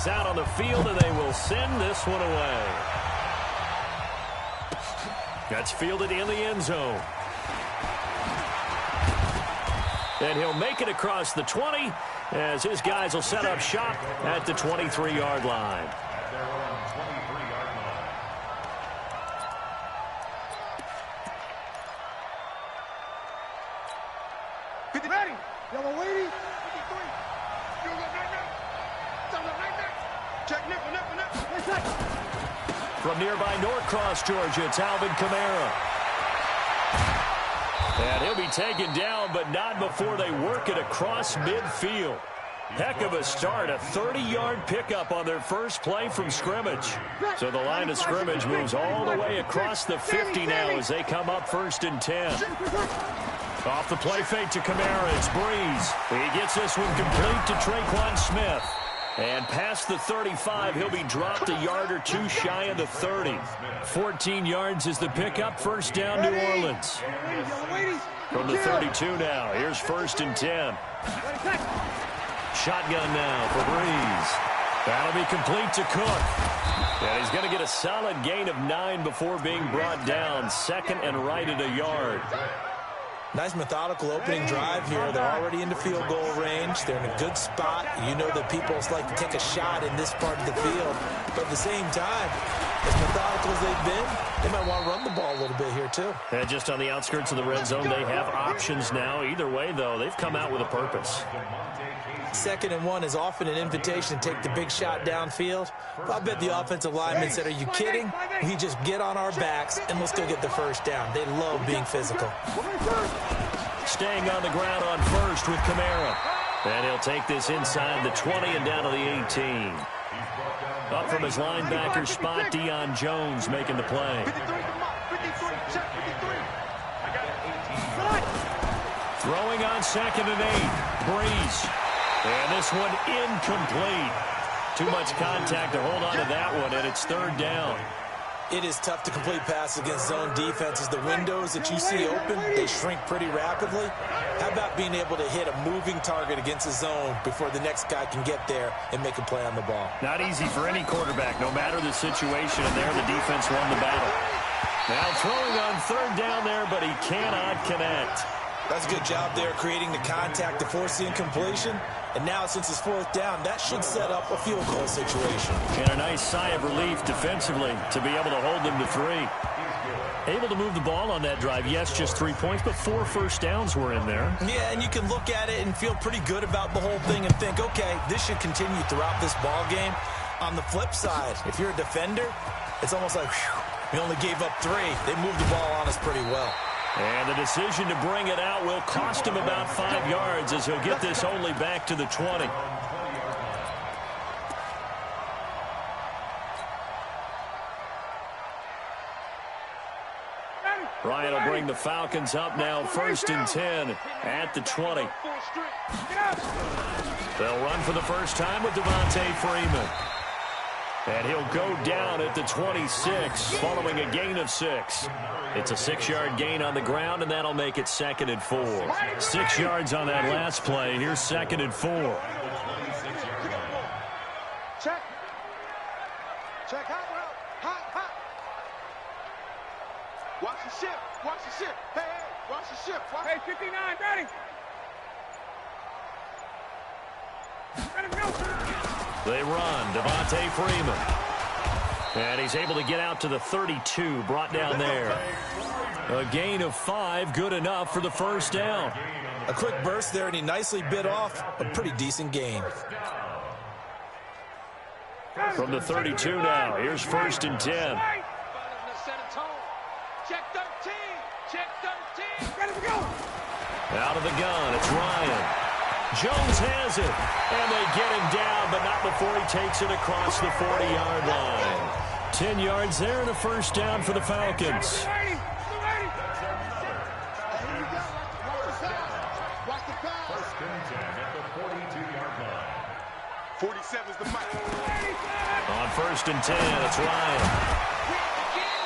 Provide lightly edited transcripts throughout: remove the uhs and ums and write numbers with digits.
is out on the field, and they will send this one away. That's fielded in the end zone. And he'll make it across the 20 as his guys will set up shop at the 23-yard line. Ready. Yellow lady. 53. Check nickel. From nearby Norcross, Georgia, it's Alvin Kamara. And he'll be taken down, but not before they work it across midfield. Heck of a start, a 30-yard pickup on their first play from scrimmage. So the line of scrimmage moves all the way across the 50 now as they come up 1st and 10. Off the play fake to Kamara, it's Breeze. He gets this one complete to Traquan Smith. And past the 35, he'll be dropped a yard or two shy of the 30. 14 yards is the pickup, 1st down New Orleans. From the 32 now, here's 1st and 10. Shotgun now for Breeze. That'll be complete to Cook. And he's going to get a solid gain of 9 before being brought down. 2nd and right at a yard. Nice methodical opening drive here. They're already into field goal range. They're in a good spot. You know that people like to take a shot in this part of the field. But at the same time, as methodical as they've been, they might want to run the ball a little bit here too. And just on the outskirts of the red zone, they have options now. Either way, though, they've come out with a purpose. 2nd and 1 is often an invitation to take the big shot downfield. I bet the offensive lineman said, are you kidding? We just get on our backs and let's go get the 1st down. They love being physical. Staying on the ground on 1st with Kamara. And he'll take this inside the 20 and down to the 18. Up from his linebacker spot, Deion Jones making the play. Throwing on 2nd and 8. Breeze. And this one incomplete. Too much contact to hold on to that one, and it's 3rd down. It is tough to complete passes against zone defenses. The windows that you see open, they shrink pretty rapidly. How about being able to hit a moving target against a zone before the next guy can get there and make a play on the ball? Not easy for any quarterback, no matter the situation, and there the defense won the battle. Now throwing on 3rd down there, but he cannot connect. That's a good job there, creating the contact to force the incompletion. And now, since it's 4th down, that should set up a field goal situation. And a nice sigh of relief defensively to be able to hold them to 3. Able to move the ball on that drive. Yes, just 3 points, but 4 first downs were in there. Yeah, and you can look at it and feel pretty good about the whole thing and think, okay, this should continue throughout this ball game. On the flip side, if you're a defender, it's almost like, whew, we only gave up 3. They moved the ball on us pretty well. And the decision to bring it out will cost him about 5 yards as he'll get this only back to the 20. Ryan will bring the Falcons up now 1st and 10 at the 20. They'll run for the first time with Devontae Freeman. And he'll go down at the 26 following a gain of 6. It's a 6-yard gain on the ground, and that'll make it 2nd and 4. 6 yards on that last play. Here's 2nd and 4. Check. Hot route. Hot. Watch the ship. Hey, watch the ship. Hey, 59, ready. Let him go. They run. Devontae Freeman. And he's able to get out to the 32, brought down there. A gain of 5, good enough for the 1st down. A quick burst there, and he nicely bit off a pretty decent gain. From the 32 now, here's 1st and 10. Check 13. Ready to go. Out of the gun, it's Ryan. Jones has it, and they get him down, but not before he takes it across the 40-yard line. 10 yards there and a 1st down for the Falcons. 47's the mic. On 1st and 10, it's Ryan.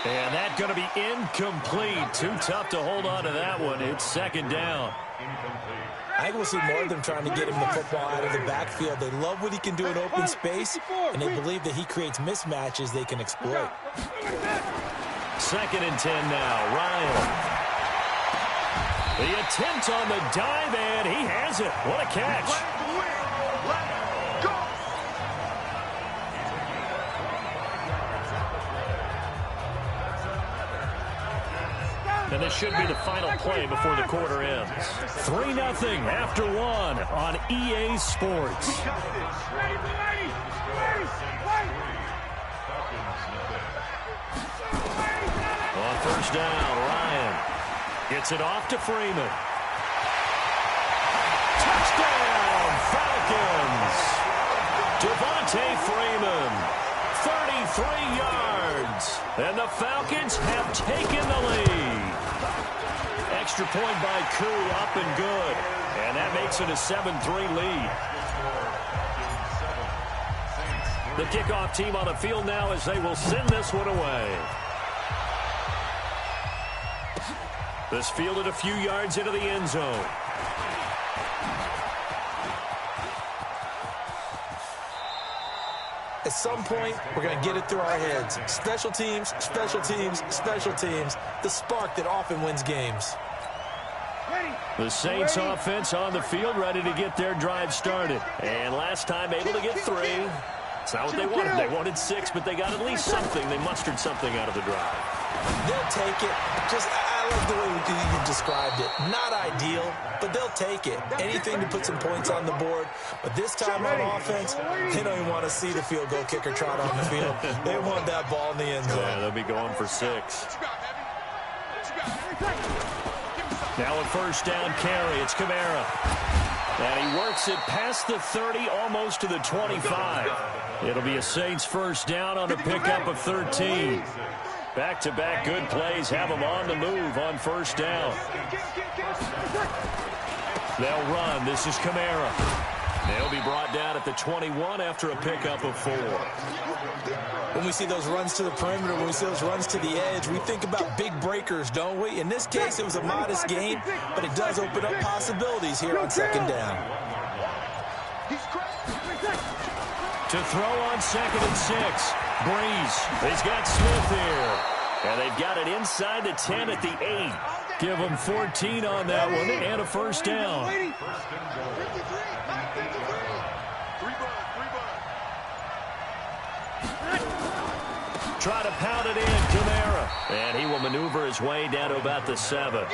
And that's going to be incomplete. Too tough to hold on to that one. It's 2nd down. I think we'll see more of them trying to get him the football out of the backfield. They love what he can do in open space, and they believe that he creates mismatches they can exploit. 2nd and 10 now. Ryan. The attempt on the dive, and he has it. What a catch. And this should be the final play before the quarter ends. 3-0 after 1 on EA Sports. On 1st down, Ryan gets it off to Freeman. Touchdown, Falcons! Devontae Freeman, 33 yards. And the Falcons have taken the lead. Extra point by Koo, up and good. And that makes it a 7-3 lead. The kickoff team on the field now as they will send this one away. This fielded a few yards into the end zone. At some point, we're going to get it through our heads. Special teams, special teams, special teams. The spark that often wins games. The Saints offense on the field, ready to get their drive started. And last time able to get 3. It's not what they wanted. They wanted 6, but they got at least something. They mustered something out of the drive. They'll take it. I love the way you described it. Not ideal, but they'll take it. Anything to put some points on the board. But this time on offense, they don't even want to see the field goal kicker trot on the field. They want that ball in the end zone. Yeah, they'll be going for 6. Now a 1st down carry. It's Kamara. And he works it past the 30, almost to the 25. It'll be a Saints 1st down on a pickup of 13. Back-to-back good plays have them on the move on 1st down. They'll run. This is Kamara. They'll be brought down at the 21 after a pickup of 4. When we see those runs to the perimeter, when we see those runs to the edge, we think about big breakers, don't we? In this case, it was a modest gain, but it does open up possibilities here on 2nd down. To throw on 2nd and 6. Breeze. He's got Smith here. And they've got it inside the 10 at the 8. Give them 14 on that one and a 1st down. Try to pound it in, Kamara. And he will maneuver his way down to about the 7.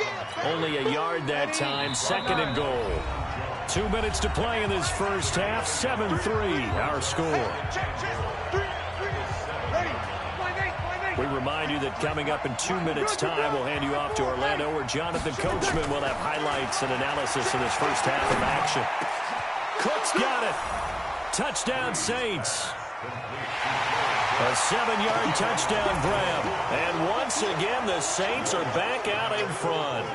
Only a yard that time, 2nd and goal. 2 minutes to play in this first half, 7-3 our score. We remind you that coming up in 2 minutes' time, we'll hand you off to Orlando, where Jonathan Coachman will have highlights and analysis of this first half of action. Cook's got it. Touchdown, Saints. A 7-yard touchdown grab. And once again, the Saints are back out in front.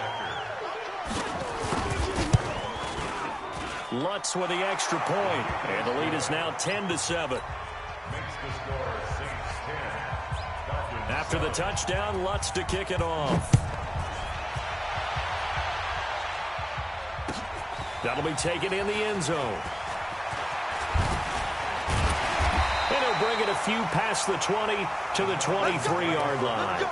Lutz with the extra point, and the lead is now 10-7. After the touchdown, Lutz to kick it off. That'll be taken in the end zone. And he'll bring it a few past the 20 to the 23-yard line.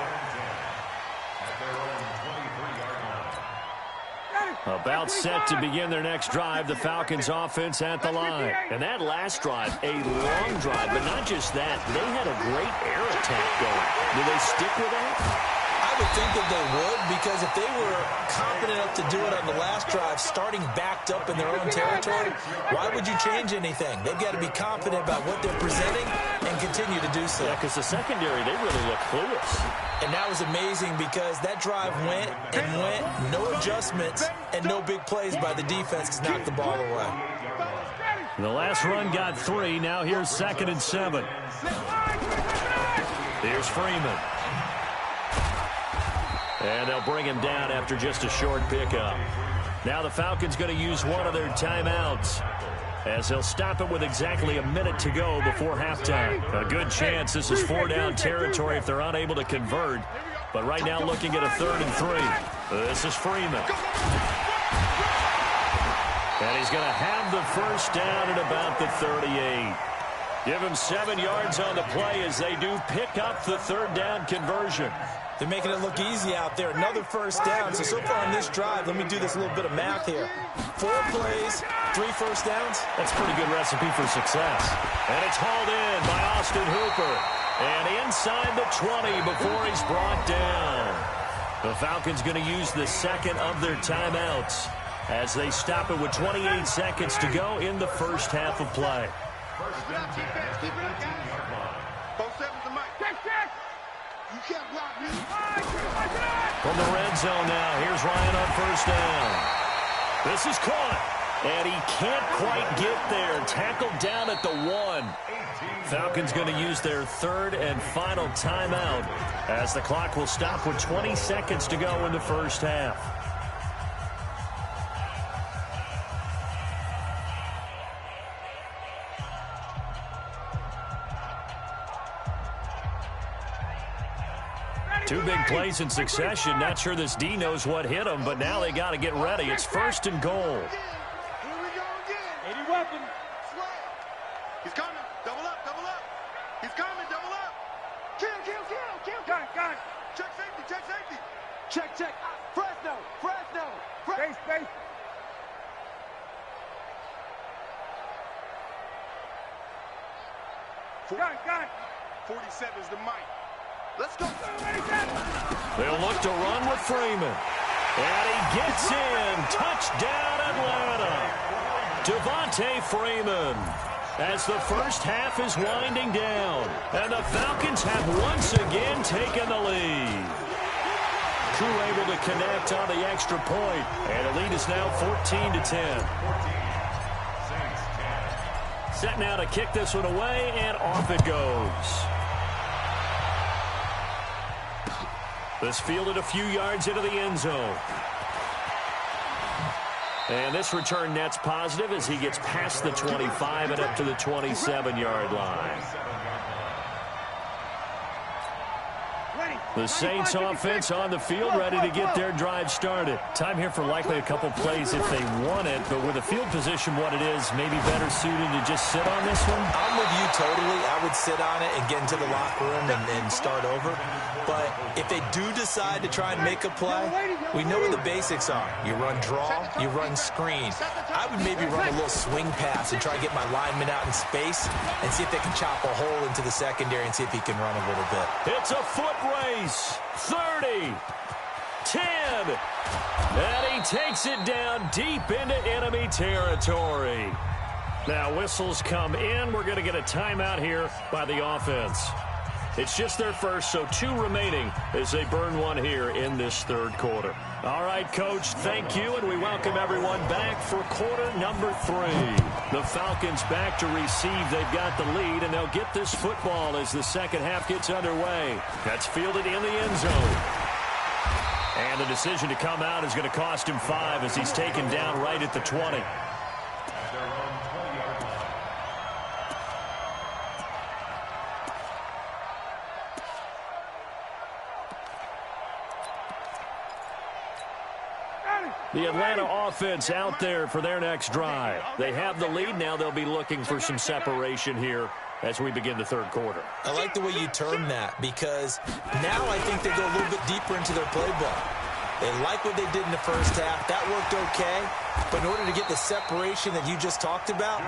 About set to begin their next drive, the Falcons offense at the line. And that last drive, a long drive, but not just that. They had a great air attack going. Do they stick with that? I would think that they would, because if they were confident enough to do it on the last drive, starting backed up in their own territory, why would you change anything? They've got to be confident about what they're presenting and continue to do so. Yeah, because the secondary, they really look clueless. And that was amazing because that drive went and went, no adjustments, and no big plays by the defense to knock the ball away. The last run got 3. Now here's 2nd and 7. Here's Freeman. And they'll bring him down after just a short pickup. Now the Falcons going to use one of their timeouts, as they'll stop it with exactly a minute to go before halftime. A good chance this is 4-down territory if they're unable to convert. But right now looking at a 3rd and 3. This is Freeman. And he's going to have the first down at about the 38. Give him 7 yards on the play as they do pick up the third down conversion. They're making it look easy out there. Another first down. So far on this drive, let me do this little bit of math here. 4 plays, 3 first downs. That's a pretty good recipe for success. And it's hauled in by Austin Hooper. And inside the 20 before he's brought down. The Falcons going to use the second of their timeouts as they stop it with 28 seconds to go in the first half of play. Keep it up, defense. Keep it up, guys. Both sevens to Mike. Check. You can't block me. From the red zone now, here's Ryan on first down. This is caught, and he can't quite get there. Tackled down at the 1. Falcons going to use their third and final timeout as the clock will stop with 20 seconds to go in the first half. Two big plays in succession. Not sure this D knows what hit him, but now they got to get ready. It's first and goal. Here we go again. 80 weapon. He's coming. Double up. He's coming. Double up. Kill. Got it. Check safety. Check. Fresno. Space. Got it. 47's the mic. Let's go. They'll look to run with Freeman. And he gets in. Touchdown, Atlanta. Devontae Freeman. As the first half is winding down. And the Falcons have once again taken the lead. Crew able to connect on the extra point. And the lead is now 14-10. Set now to kick this one away, and off it goes. This fielded a few yards into the end zone. And this return net's positive as he gets past the 25 and up to the 27-yard line. The Saints offense on the field, ready to get their drive started. Time here for likely a couple plays if they want it, but with the field position what it is, maybe better suited to just sit on this one? I'm with you totally. I would sit on it and get into the locker room and start over. But if they do decide to try and make a play, we know what the basics are. You run draw, you run screen. I would maybe run a little swing pass and try to get my lineman out in space and see if they can chop a hole into the secondary and see if he can run a little bit. It's a foot race. 30, 10, and he takes it down deep into enemy territory. Now whistles come in. We're going to get a timeout here by the offense. It's just their first, so 2 remaining as they burn one here in this third quarter. All right, Coach, thank you, and we welcome everyone back for quarter number 3. The Falcons back to receive. They've got the lead, and they'll get this football as the second half gets underway. That's fielded in the end zone. And the decision to come out is going to cost him 5 as he's taken down right at the 20. The Atlanta offense out there for their next drive. They have the lead. Now they'll be looking for some separation here as we begin the third quarter. I like the way you term that because now I think they go a little bit deeper into their playbook. They like what they did in the first half. That worked okay. But in order to get the separation that you just talked about,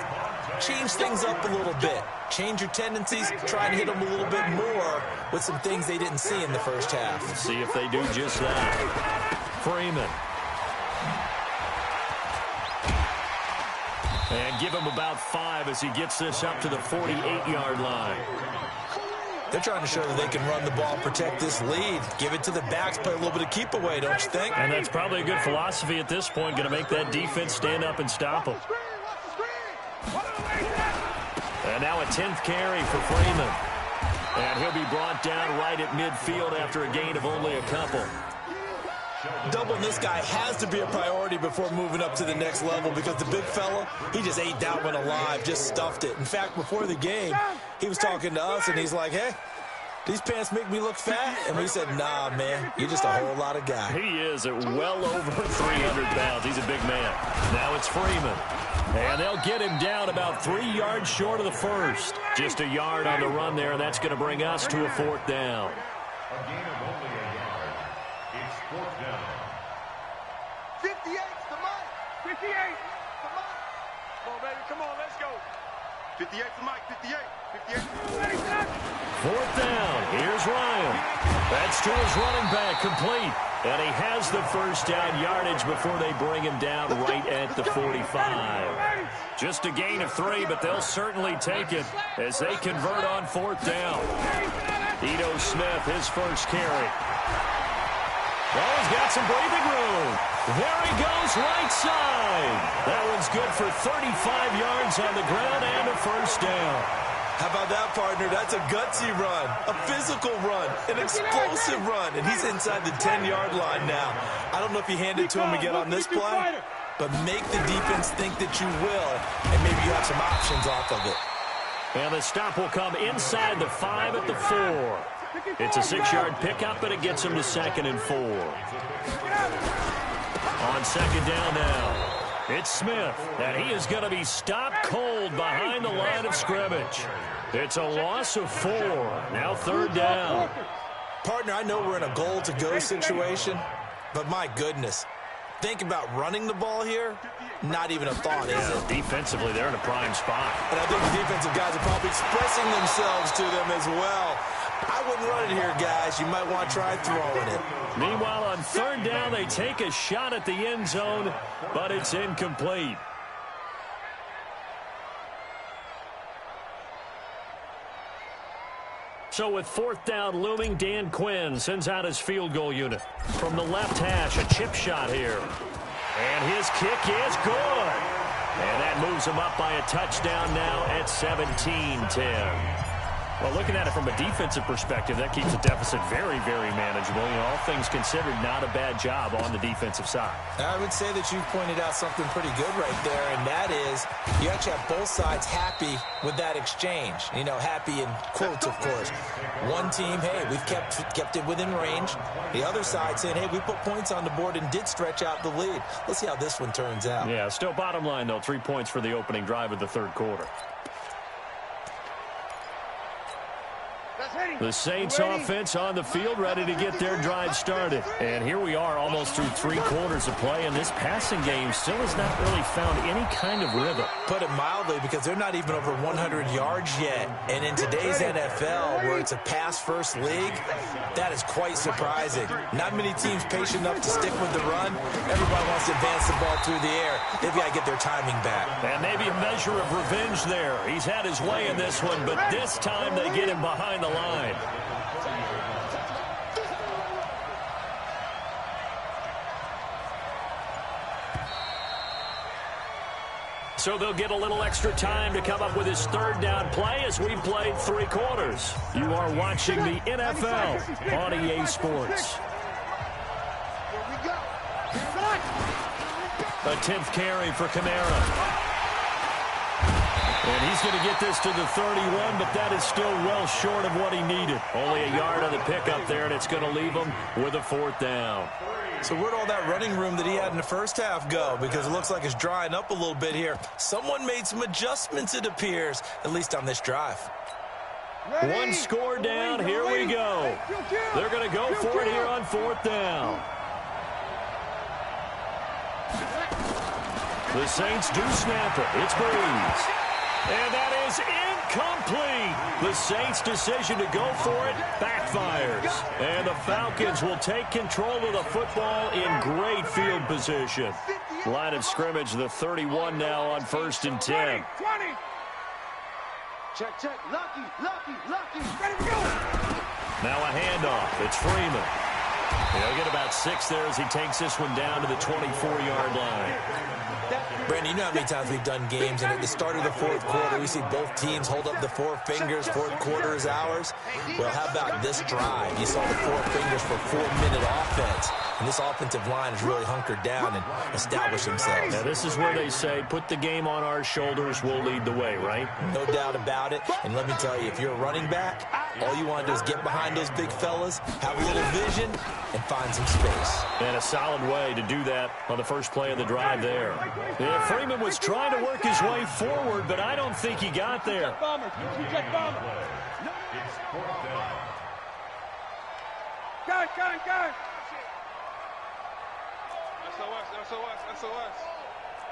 change things up a little bit. Change your tendencies. Try and hit them a little bit more with some things they didn't see in the first half. Let's see if they do just that. Freeman. And give him about 5 as he gets this up to the 48-yard line. They're trying to show that they can run the ball, protect this lead. Give it to the backs, play a little bit of keep away, don't you think? And that's probably a good philosophy at this point, going to make that defense stand up and stop them. And now a 10th carry for Freeman. And he'll be brought down right at midfield after a gain of only a couple. Doubling this guy has to be a priority before moving up to the next level because the big fella, he just ate that one alive, just stuffed it. In fact, before the game, he was talking to us, and he's like, hey, these pants make me look fat? And we said, nah, man, you're just a whole lot of guy. He is at well over 300 pounds. He's a big man. Now it's Freeman. And they'll get him down about 3 yards short of the first. Just a yard on the run there, and that's going to bring us to a 4th down. A gain of only a yard. It's 4th down. 58's the Mike. 58. The Mike. Come on, baby. Come on, let's go. 58's the Mike. 58. 58. 4th down. Here's Ryan. That's to his running back, complete. And he has the first down yardage before they bring him down right at the 45. Just a gain of 3, but they'll certainly take it as they convert on 4th down. Ito Smith, his first carry. Oh, he's got some breathing room. There he goes, right side. That one's good for 35 yards on the ground and a first down. How about that, partner? That's a gutsy run, a physical run, an explosive run, and he's inside the 10-yard line now. I don't know if you hand it to him again on this play, but make the defense think that you will, and maybe you have some options off of it. And the stop will come inside the 5 at the 4. It's a 6-yard pickup, and it gets him to 2nd and 4. On 2nd down now. It's Smith, and he is going to be stopped cold behind the line of scrimmage. It's a loss of 4. Now 3rd down. Partner, I know we're in a goal-to-go situation, but my goodness, think about running the ball here. Not even a thought, is it? Defensively, they're in a prime spot. And I think the defensive guys are probably expressing themselves to them as well. I wouldn't run it here, guys. You might want to try throwing it. Meanwhile, on 3rd down, they take a shot at the end zone, but it's incomplete. So with 4th down looming, Dan Quinn sends out his field goal unit. From the left hash, a chip shot here. And his kick is good. And that moves him up by a touchdown now at 17-10. Well, looking at it from a defensive perspective, that keeps the deficit very, very manageable. You know, all things considered, not a bad job on the defensive side. I would say that you've pointed out something pretty good right there, and that is you actually have both sides happy with that exchange. You know, happy in quotes, of course. One team, hey, we've kept it within range. The other side saying, hey, we put points on the board and did stretch out the lead. Let's see how this one turns out. Yeah, still bottom line, though, 3 points for the opening drive of the 3rd quarter. The Saints offense on the field, ready to get their drive started. And here we are almost through 3 quarters of play, and this passing game still has not really found any kind of rhythm. Put it mildly, because they're not even over 100 yards yet. And in today's NFL, where it's a pass-first league, that is quite surprising. Not many teams patient enough to stick with the run. Everybody wants to advance the ball through the air. They've got to get their timing back. And maybe a measure of revenge there. He's had his way in this one, but this time they get him behind the line. So they'll get a little extra time to come up with his 3rd down play as we've played 3 quarters. You are watching the NFL on EA Sports. A 10th carry for Kamara. And he's going to get this to the 31, but that is still well short of what he needed. Only a yard on the pickup there, and it's going to leave him with a 4th down. So where'd all that running room that he had in the first half go? Because it looks like it's drying up a little bit here. Someone made some adjustments, it appears, at least on this drive. One score down. Here we go. They're going to go for it here on 4th down. The Saints do snap it. It's Breeze. And that is incomplete. The Saints' decision to go for it backfires. And the Falcons will take control of the football in great field position. Line of scrimmage, the 31 now on 1st and 10. 20. Check, check. Lucky. Ready to go. Now a handoff. It's Freeman. He'll get about 6 there as he takes this one down to the 24-yard line. Brandon, you know how many times we've done games, and at the start of the 4th quarter, we see both teams hold up the 4 fingers, 4th quarter is ours. Well, how about this drive? You saw the 4 fingers for 4-minute offense, and this offensive line has really hunkered down and established themselves. Now, this is where they say, put the game on our shoulders, we'll lead the way, right? No doubt about it, and let me tell you, if you're a running back, All you want to do is get behind those big fellas, have a little vision, and find some space. And a solid way to do that on the first play of the drive there. Yeah, Freeman was trying to work his way forward, but I don't think he got there. Gun. SOS.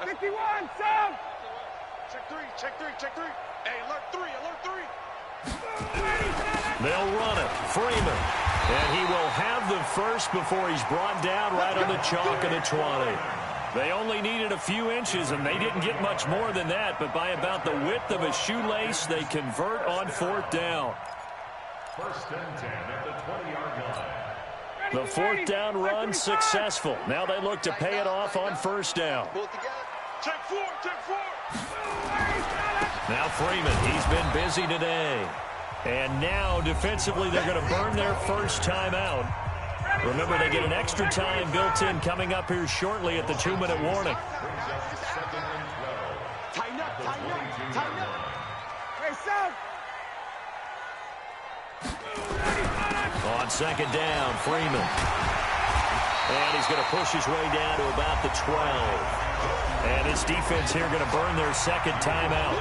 51, Sam! Check three. Hey, alert three. They'll run it. Freeman. And he will have the first before he's brought down right on the chalk of the 20. They only needed a few inches, and they didn't get much more than that, but by about the width of a shoelace, they convert on fourth down. First and 10 at the 20-yard line. The fourth down run successful. Now they look to pay it off on first down. Check four. Now Freeman, he's been busy today. And now defensively they're going to burn their first timeout. Remember, they get an extra time built in coming up here shortly at the 2-minute warning. Tighten up. Hey, Sam! On second down, Freeman. And he's going to push his way down to about the 12. And his defense here going to burn their second timeout.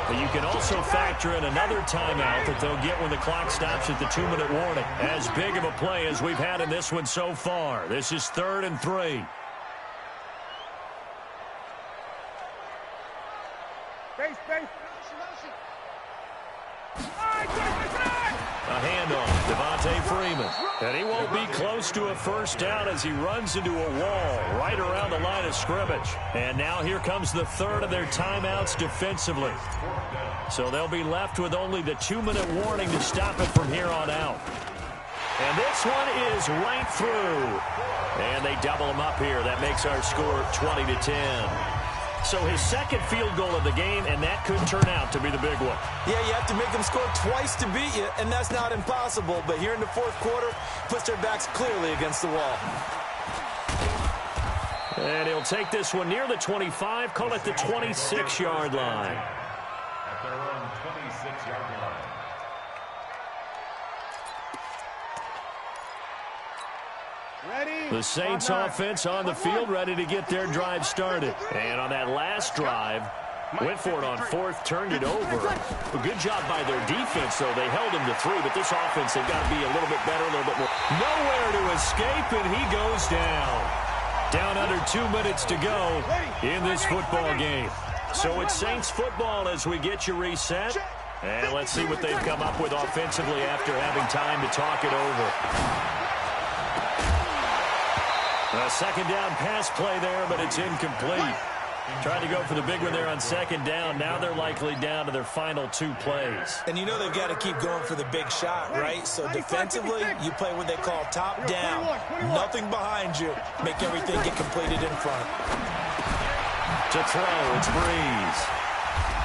But you can also factor in another timeout that they'll get when the clock stops at the 2-minute warning. As big of a play as we've had in this one so far. This is 3rd and 3. Base. A handoff, Devontae Freeman. And he won't be close to a first down as he runs into a wall right around the line of scrimmage. And now here comes the third of their timeouts defensively. So they'll be left with only the 2-minute warning to stop it from here on out. And this one is right through. And they double him up here. That makes our score 20-10. So his second field goal of the game, and that could turn out to be the big one. Yeah, you have to make them score twice to beat you, and that's not impossible. But here in the fourth quarter, puts their backs clearly against the wall. And he'll take this one near the 25, call it the 26-yard line. At their own 26-yard line. Ready? The Saints offense on the field, ready to get their drive started. And on that last drive, went for it on fourth, turned it over. A good job by their defense, though. They held him to 3, but this offense, they've got to be a little bit better, a little bit more. Nowhere to escape, and he goes down. Down under 2 minutes to go in this football game. So it's Saints football as we get you reset. And let's see what they've come up with offensively after having time to talk it over. A second down pass play there, but it's incomplete. Tried to go for the big one there on second down. Now they're likely down to their final 2 plays. And you know they've got to keep going for the big shot, right? So defensively, you play what they call top down. Nothing behind you. Make everything get completed in front. To throw, it's Breeze.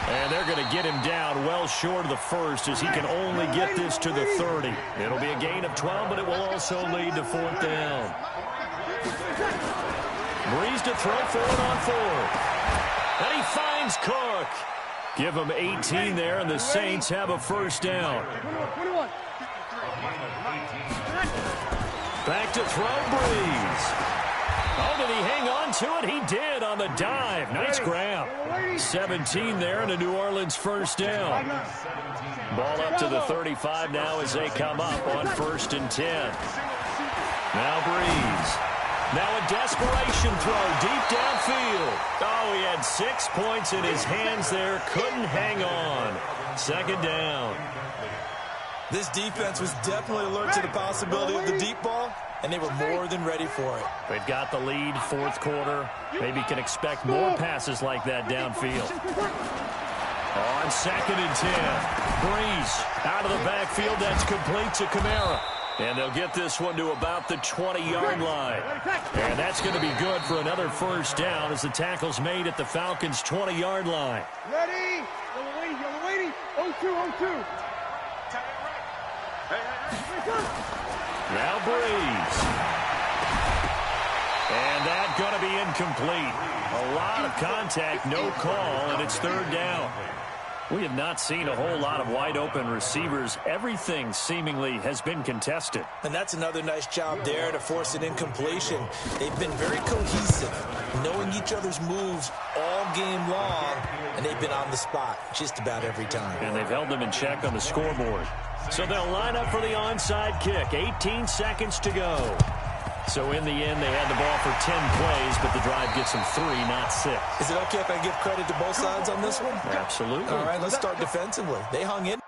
And they're going to get him down well short of the first as he can only get this to the 30. It'll be a gain of 12, but it will also lead to fourth down. Breeze to throw for it on 4th. And he finds Cook. Give him 18 there, and the Saints have a first down. 21. Back to throw, Breeze. Oh, did he hang on to it? He did on the dive. Nice grab. 17 there, and a New Orleans first down. Ball up to the 35 now as they come up on 1st and 10. Now Breeze. Now a desperation throw deep downfield. Oh, he had 6 points in his hands there. Couldn't hang on. Second down. This defense was definitely alert to the possibility of the deep ball, and they were more than ready for it. They've got the lead, fourth quarter. Maybe can expect more passes like that downfield. On 2nd and 10. Breeze out of the backfield. That's complete to Kamara. And they'll get this one to about the 20-yard line. And that's going to be good for another first down as the tackle's made at the Falcons' 20-yard line. Ready? You're waiting. 0-2. Now Breeze. And that's going to be incomplete. A lot of contact, no call, and it's third down. We have not seen a whole lot of wide-open receivers. Everything seemingly has been contested. And that's another nice job there to force an incompletion. They've been very cohesive, knowing each other's moves all game long, and they've been on the spot just about every time. And they've held them in check on the scoreboard. So they'll line up for the onside kick. 18 seconds to go. So in the end, they had the ball for 10 plays, but the drive gets them 3, not 6. Is it okay if I give credit to both sides on this one? Absolutely. All right, let's start defensively. They hung in.